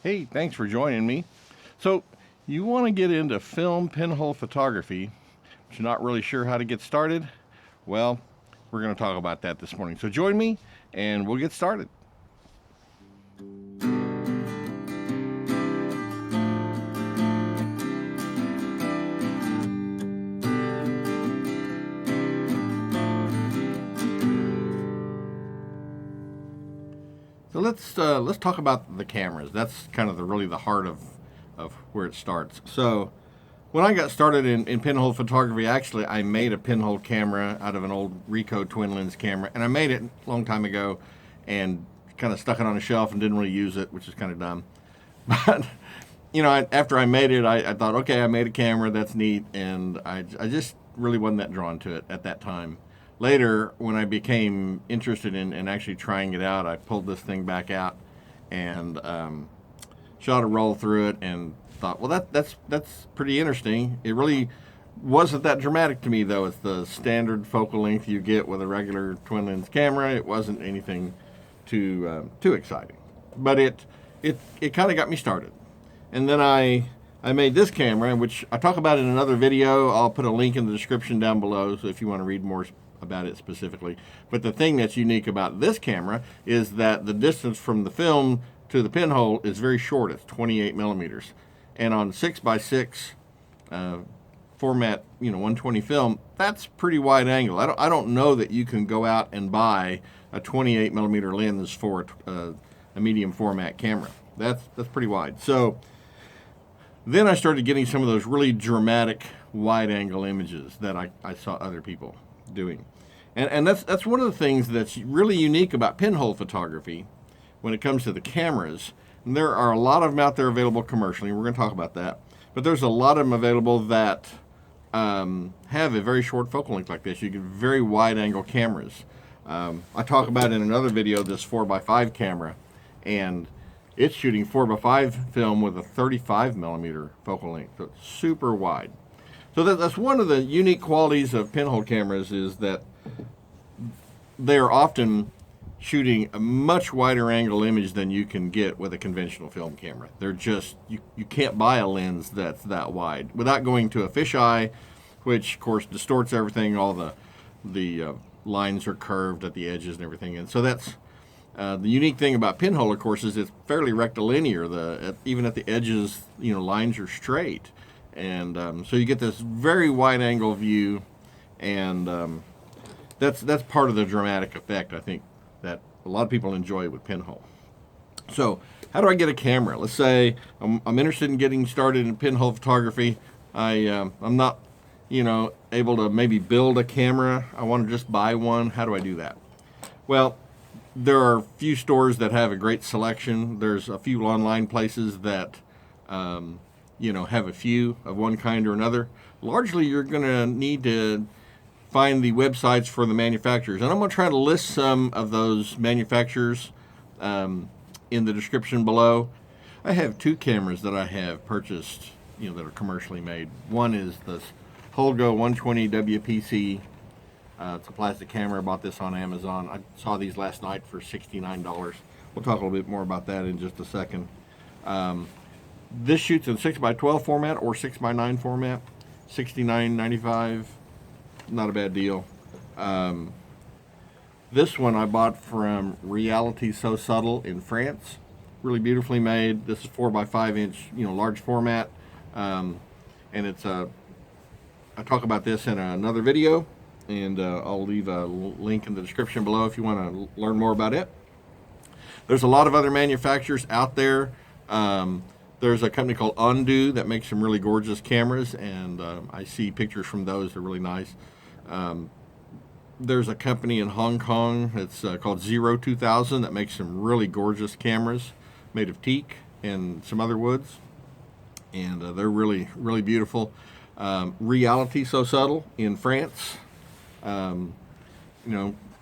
Hey, thanks for joining me. So, you want to get into film pinhole photography, but you're not really sure how to get started? Well, we're going to talk about that this morning. So, join me and we'll get started. So let's talk about the cameras. That's kind of really the heart of where it starts. So when I got started in pinhole photography, actually I made a pinhole camera out of an old Ricoh twin lens camera, and I made it a long time ago, and kind of stuck it on a shelf and didn't really use it, which is kind of dumb. But after I made it, I thought, okay, I made a camera, that's neat, and I just really wasn't that drawn to it at that time. Later, when I became interested in actually trying it out, I pulled this thing back out and shot a roll through it and thought, well, that's pretty interesting. It really wasn't that dramatic to me, though. It's the standard focal length you get with a regular twin lens camera. It wasn't anything too exciting, but it kind of got me started. And then I made this camera, which I talk about in another video. I'll put a link in the description down below, so if you want to read more about it specifically. But the thing that's unique about this camera is that the distance from the film to the pinhole is very short. It's 28 millimeters. And on 6x6 format, 120 film, that's pretty wide angle. I don't know that you can go out and buy a 28 millimeter lens for a medium format camera. That's pretty wide. So then I started getting some of those really dramatic wide angle images that I saw other people doing. And that's one of the things that's really unique about pinhole photography when it comes to the cameras. And there are a lot of them out there available commercially. We're going to talk about that. But there's a lot of them available that have a very short focal length like this. You get very wide angle cameras. I talk about in another video this 4x5 camera, and it's shooting 4x5 film with a 35 millimeter focal length. So it's super wide. So that's one of the unique qualities of pinhole cameras, is that they are often shooting a much wider angle image than you can get with a conventional film camera. They're just, you can't buy a lens that's that wide without going to a fisheye, which of course distorts everything. All the lines are curved at the edges and everything. And so that's the unique thing about pinhole, of course, is it's fairly rectilinear. Even at the edges, lines are straight. And so you get this very wide angle view, and that's part of the dramatic effect, I think, that a lot of people enjoy with pinhole. So how do I get a camera? Let's say I'm interested in getting started in pinhole photography. I'm not able to maybe build a camera. I want to just buy one. How do I do that? Well, there are a few stores that have a great selection. There's a few online places that have a few of one kind or another. Largely, you're going to need to find the websites for the manufacturers. And I'm going to try to list some of those manufacturers in the description below. I have two cameras that I have purchased, that are commercially made. One is this Holgo 120 WPC. It's a plastic camera. I bought this on Amazon. I saw these last night for $69. We'll talk a little bit more about that in just a second. This shoots in 6x12 format or 6x9 format. $69.95. Not a bad deal. This one I bought from Reality So Subtle in France. Really beautifully made. This is 4x5 inch, large format. And it's I talk about this in another video, and I'll leave a link in the description below if you want to learn more about it. There's a lot of other manufacturers out there. There's a company called Undo that makes some really gorgeous cameras, and I see pictures from those. They're really nice. There's a company in Hong Kong that's called 2000 that makes some really gorgeous cameras made of teak and some other woods, and they're really, really beautiful. Reality So Subtle in France,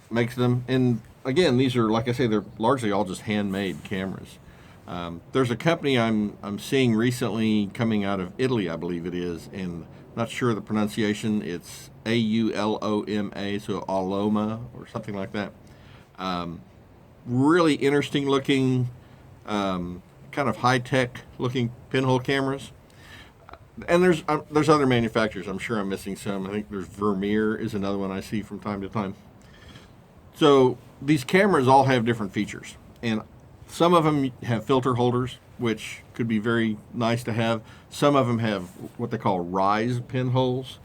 makes them. And again, these are, like I say, they're largely all just handmade cameras. There's a company I'm seeing recently coming out of Italy, I believe it is, and not sure the pronunciation. It's Auloma, so Aloma or something like that. Really interesting looking kind of high-tech looking pinhole cameras. And there's other manufacturers. I'm sure I'm missing some. I think there's Vermeer is another one I see from time to time. So these cameras all have different features, and some of them have filter holders, which could be very nice to have. Some of them have what they call rise pinholes,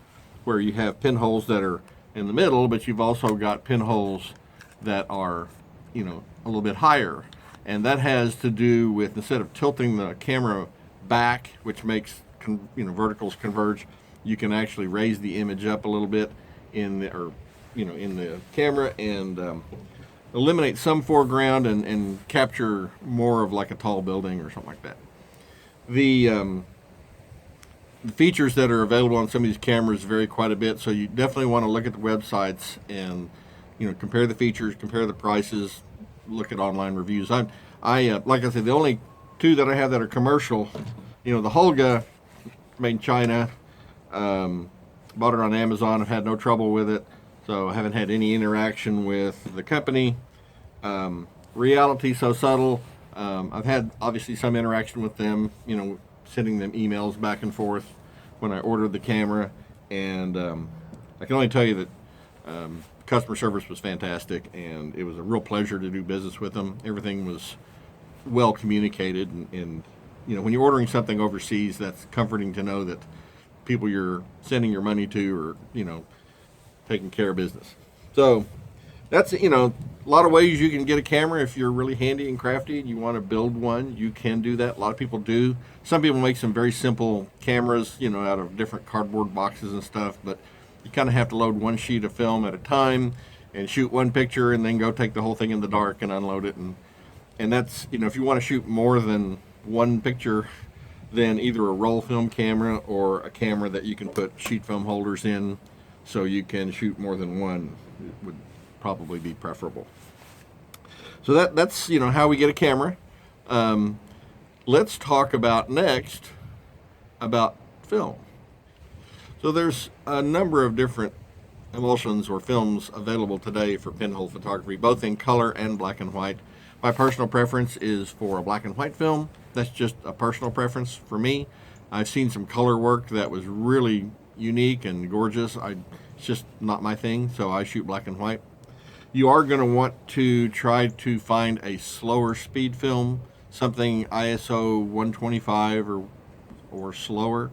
where you have pinholes that are in the middle, but you've also got pinholes that are, a little bit higher. And that has to do with, instead of tilting the camera back, which makes verticals converge, you can actually raise the image up a little bit in the camera and eliminate some foreground and capture more of like a tall building or something like that. The features that are available on some of these cameras vary quite a bit, so you definitely want to look at the websites and compare the features, compare the prices, look at online reviews. I like I said, the only two that I have that are commercial, the Holga, made in China, bought it on Amazon. I've had no trouble with it, so I haven't had any interaction with the company. Reality So Subtle, I've had obviously some interaction with them, sending them emails back and forth when I ordered the camera, and I can only tell you that customer service was fantastic, and it was a real pleasure to do business with them. Everything was well communicated, and when you're ordering something overseas, that's comforting to know that people you're sending your money to are, taking care of business. So that's, a lot of ways you can get a camera if you're really handy and crafty and you want to build one. You can do that. A lot of people do. Some people make some very simple cameras, out of different cardboard boxes and stuff, but you kind of have to load one sheet of film at a time and shoot one picture and then go take the whole thing in the dark and unload it. And that's, if you want to shoot more than one picture, then either a roll film camera or a camera that you can put sheet film holders in so you can shoot more than one would probably be preferable. So that's how we get a camera. Let's talk about next about film. So there's a number of different emulsions or films available today for pinhole photography, both in color and black and white. My personal preference is for a black and white film. That's just a personal preference for me. I've seen some color work that was really unique and gorgeous. It's just not my thing, so I shoot black and white. You are going to want to try to find a slower speed film, something ISO 125 or slower.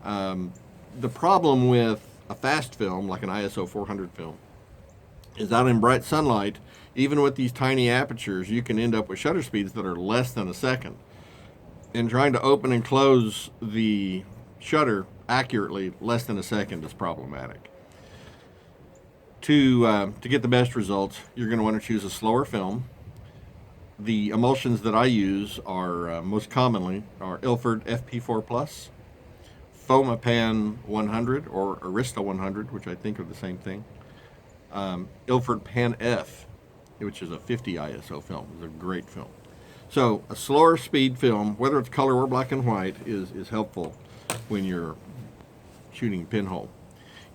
The problem with a fast film, like an ISO 400 film, is out in bright sunlight, even with these tiny apertures, you can end up with shutter speeds that are less than a second. And trying to open and close the shutter accurately less than a second is problematic. To get the best results, you're going to want to choose a slower film. The emulsions that I use are most commonly are Ilford FP4 Plus, Fomapan 100 or Arista 100, which I think are the same thing. Ilford Pan F, which is a 50 ISO film, is a great film. So a slower speed film, whether it's color or black and white, is helpful when you're shooting pinhole.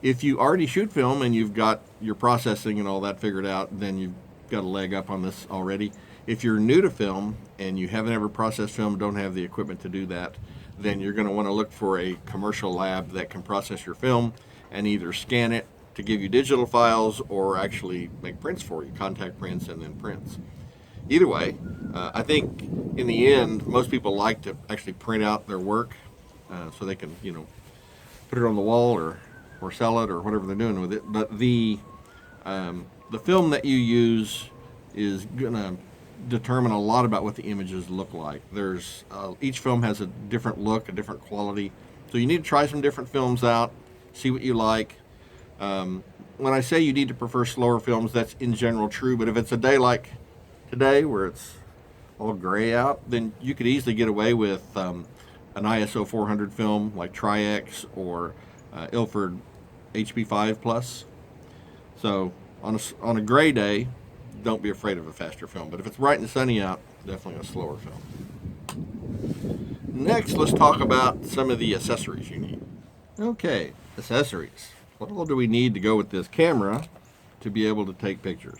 If you already shoot film and you've got your processing and all that figured out, then you've got a leg up on this already. If you're new to film and you haven't ever processed film, don't have the equipment to do that, then you're going to want to look for a commercial lab that can process your film and either scan it to give you digital files or actually make prints for you, contact prints and then prints. Either way, I think in the end, most people like to actually print out their work so they can, put it on the wall or sell it or whatever they're doing with it. But the film that you use is going to determine a lot about what the images look like. There's each film has a different look, a different quality. So you need to try some different films out, see what you like. When I say you need to prefer slower films, that's in general true, but if it's a day like today where it's all gray out, then you could easily get away with an ISO 400 film like Tri-X or Ilford HP5 Plus. So on a gray day, don't be afraid of a faster film, but if it's bright and sunny out, definitely a slower film. Next, let's talk about some of the accessories you need. Okay, accessories. What all do we need to go with this camera to be able to take pictures?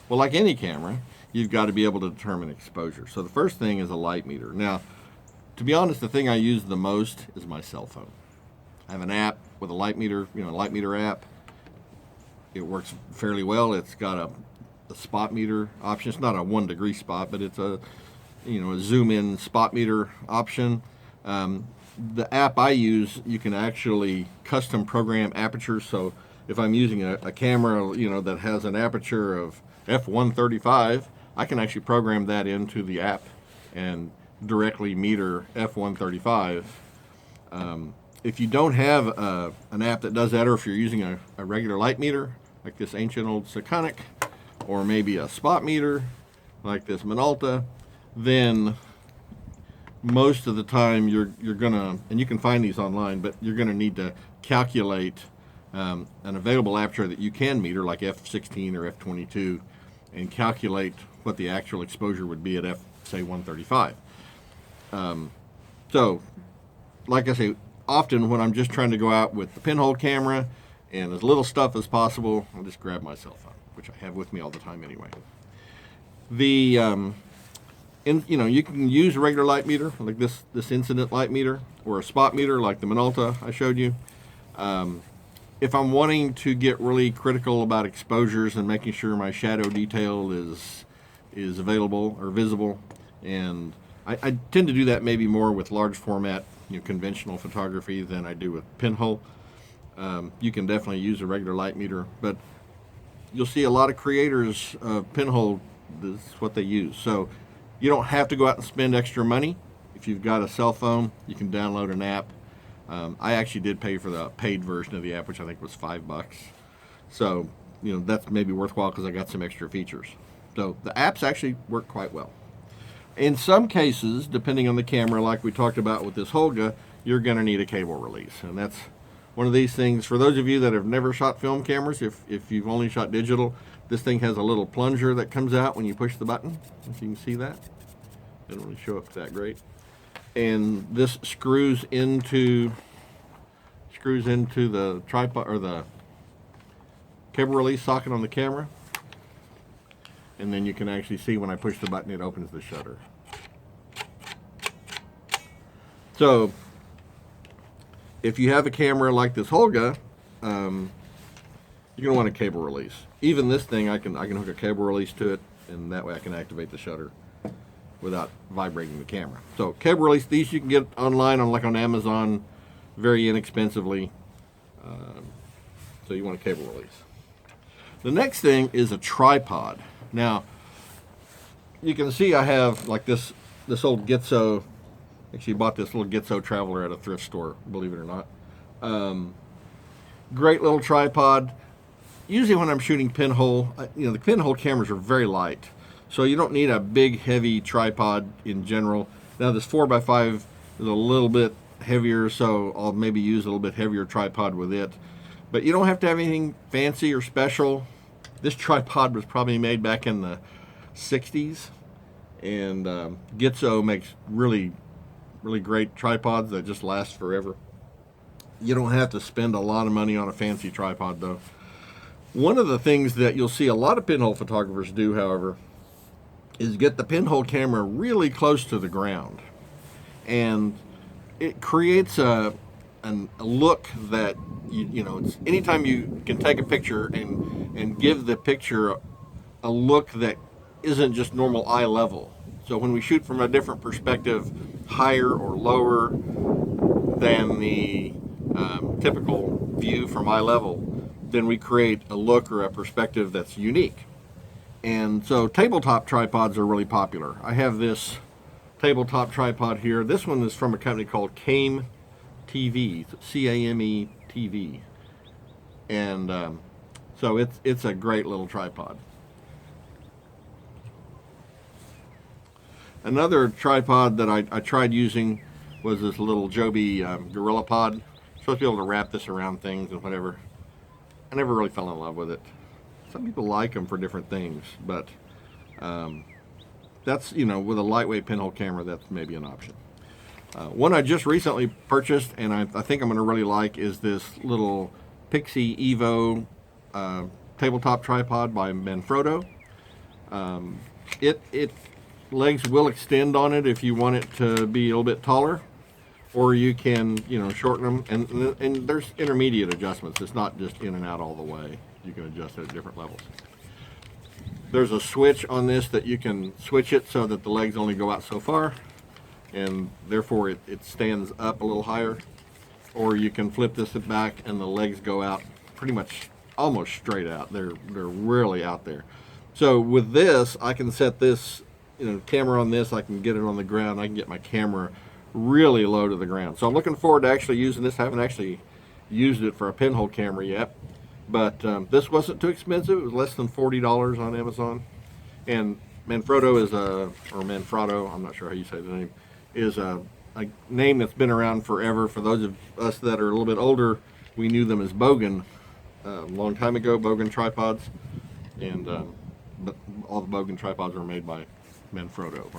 Well, like any camera, you've got to be able to determine exposure. So the first thing is a light meter. Now, to be honest, the thing I use the most is my cell phone. I have an app with a light meter, a light meter app. It works fairly well. It's got a spot meter option. It's not a 1 degree spot, but it's a zoom in spot meter option. The app I use, you can actually custom program apertures. So if I'm using a camera, that has an aperture of f135, I can actually program that into the app and directly meter f135. If you don't have an app that does that, or if you're using a regular light meter, like this ancient old Sekonic, or maybe a spot meter, like this Minolta, then most of the time you're gonna, and you can find these online, but you're gonna need to calculate an available aperture that you can meter, like f16 or f22, and calculate what the actual exposure would be at say 135. So, like I say, often when I'm just trying to go out with the pinhole camera and as little stuff as possible, I'll just grab my cell phone, which I have with me all the time anyway. You can use a regular light meter like this incident light meter, or a spot meter like the Minolta I showed you. If I'm wanting to get really critical about exposures and making sure my shadow detail is available or visible, and I tend to do that maybe more with large format, conventional photography than I do with pinhole. You can definitely use a regular light meter, but you'll see a lot of creators of pinhole, this is what they use. So you don't have to go out and spend extra money. If you've got a cell phone, you can download an app. I actually did pay for the paid version of the app, which I think was $5. So, that's maybe worthwhile because I got some extra features. So the apps actually work quite well. In some cases, depending on the camera, like we talked about with this Holga, you're going to need a cable release. And that's one of these things, for those of you that have never shot film cameras, if you've only shot digital, this thing has a little plunger that comes out when you push the button. If you can see that. Doesn't really show up that great. And this screws into the tripod, or the cable release socket on the camera. And then you can actually see when I push the button, it opens the shutter. So if you have a camera like this Holga, you're going to want a cable release. Even this thing, I can hook a cable release to it, and that way I can activate the shutter without vibrating the camera. So cable release, these you can get online on Amazon very inexpensively. So you want a cable release. The next thing is a tripod. Now, you can see I have like this old Gitzo. Actually bought this little Gitzo Traveler at a thrift store, believe it or not. Great little tripod. Usually when I'm shooting pinhole, the pinhole cameras are very light. So you don't need a big, heavy tripod in general. Now this 4x5 is a little bit heavier, so I'll maybe use a little bit heavier tripod with it. But you don't have to have anything fancy or special. This tripod was probably made back in the 60s. And Gitzo makes really, really great tripods that just last forever. You don't have to spend a lot of money on a fancy tripod, though. One of the things that you'll see a lot of pinhole photographers do, however, is get the pinhole camera really close to the ground. And it creates a look that, it's anytime you can take a picture and give the picture a look that isn't just normal eye level. So when we shoot from a different perspective, higher or lower than the typical view from eye level, then we create a look or a perspective that's unique. And so tabletop tripods are really popular. I have this tabletop tripod here. This one is from a company called Came TV, C-A-M-E TV. And so it's a great little tripod. Another tripod that I tried using was this little Joby Gorilla Pod. Supposed to be able to wrap this around things and whatever. I never really fell in love with it. Some people like them for different things, but that's, with a lightweight pinhole camera, that's maybe an option. One I just recently purchased, and I think I'm going to really like, is this little Pixie Evo tabletop tripod by Manfrotto. it legs will extend on it if you want it to be a little bit taller, or you can, you know, shorten them. And there's intermediate adjustments. It's not just in and out all the way. You can adjust it at different levels. There's a switch on this that you can switch it so that the legs only go out so far, and therefore it stands up a little higher. Or you can flip this back and the legs go out pretty much almost straight out. They're really out there. So with this, I can set this, you know, camera on this. I can get it on the ground. I can get my camera really low to the ground. So I'm looking forward to actually using this. I haven't actually used it for a pinhole camera yet. But this wasn't too expensive. It was less than $40 on Amazon. And Manfrotto is Manfrotto, I'm not sure how you say the name, is a name that's been around forever. For those of us that are a little bit older, we knew them as Bogan a long time ago, Bogan tripods. And but all the Bogan tripods are made by Manfrotto.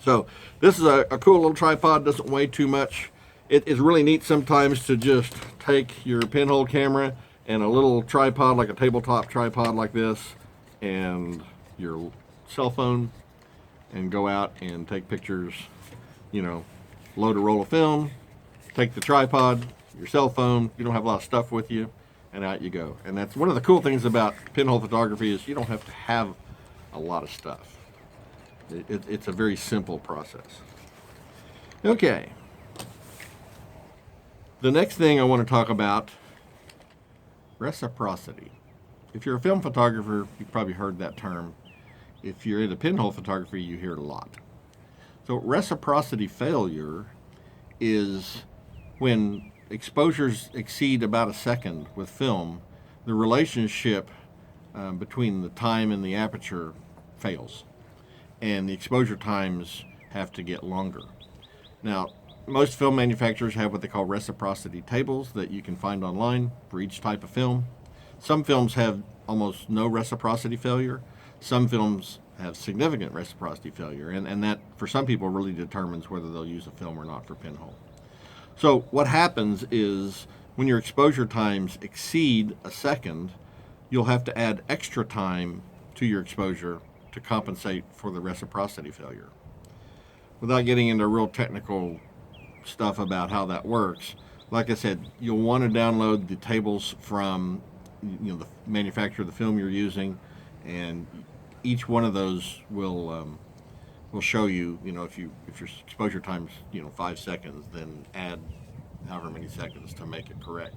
So this is a cool little tripod, doesn't weigh too much. It is really neat sometimes to just take your pinhole camera and a little tripod, like a tabletop tripod like this, and your cell phone, and go out and take pictures, you know, load a roll of film, take the tripod, your cell phone, you don't have a lot of stuff with you, and out you go. And that's one of the cool things about pinhole photography, is you don't have to have a lot of stuff. It's a very simple process. Okay. The next thing I want to talk about, reciprocity. If you're a film photographer, you've probably heard that term. If you're into pinhole photography, you hear it a lot. So reciprocity failure is when exposures exceed about a second with film, the relationship between the time and the aperture fails, and the exposure times have to get longer. Now, most film manufacturers have what they call reciprocity tables that you can find online for each type of film. Some films have almost no reciprocity failure. Some films have significant reciprocity failure, and that, for some people, really determines whether they'll use a film or not for pinhole. So what happens is, when your exposure times exceed a second, you'll have to add extra time to your exposure to compensate for the reciprocity failure. Without getting into real technical stuff about how that works, like I said, you'll want to download the tables from, you know, the manufacturer of the film you're using, and each one of those will show you, you know, if your exposure time's, you know, 5 seconds, then add however many seconds to make it correct.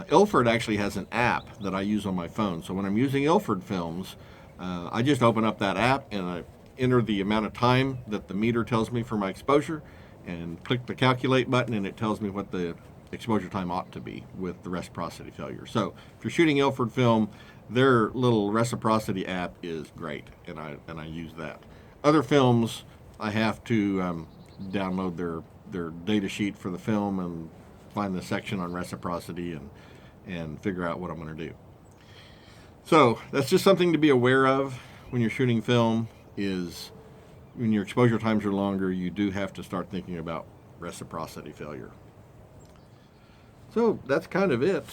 Ilford actually has an app that I use on my phone. So when I'm using Ilford films, I just open up that app and I enter the amount of time that the meter tells me for my exposure, and click the calculate button, and it tells me what the exposure time ought to be with the reciprocity failure. So if you're shooting Ilford film, their little reciprocity app is great, and I use that. Other films, I have to download their data sheet for the film and find the section on reciprocity and figure out what I'm going to do. So that's just something to be aware of when you're shooting film, is when your exposure times are longer, you do have to start thinking about reciprocity failure. So that's kind of it.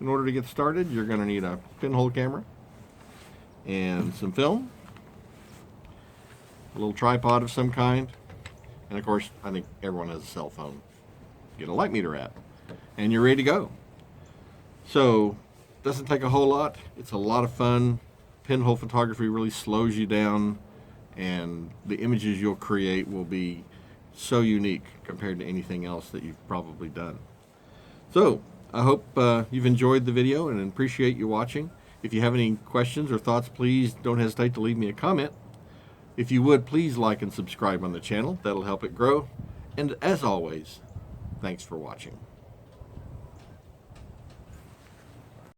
In order to get started, you're going to need a pinhole camera and some film, a little tripod of some kind, and of course, I think everyone has a cell phone. Get a light meter app, and you're ready to go. So it doesn't take a whole lot. It's a lot of fun. Pinhole photography really slows you down, and the images you'll create will be so unique compared to anything else that you've probably done. So I hope you've enjoyed the video and appreciate you watching. If you have any questions or thoughts, please don't hesitate to leave me a comment. If you would, please like and subscribe on the channel. That'll help it grow. And as always, thanks for watching.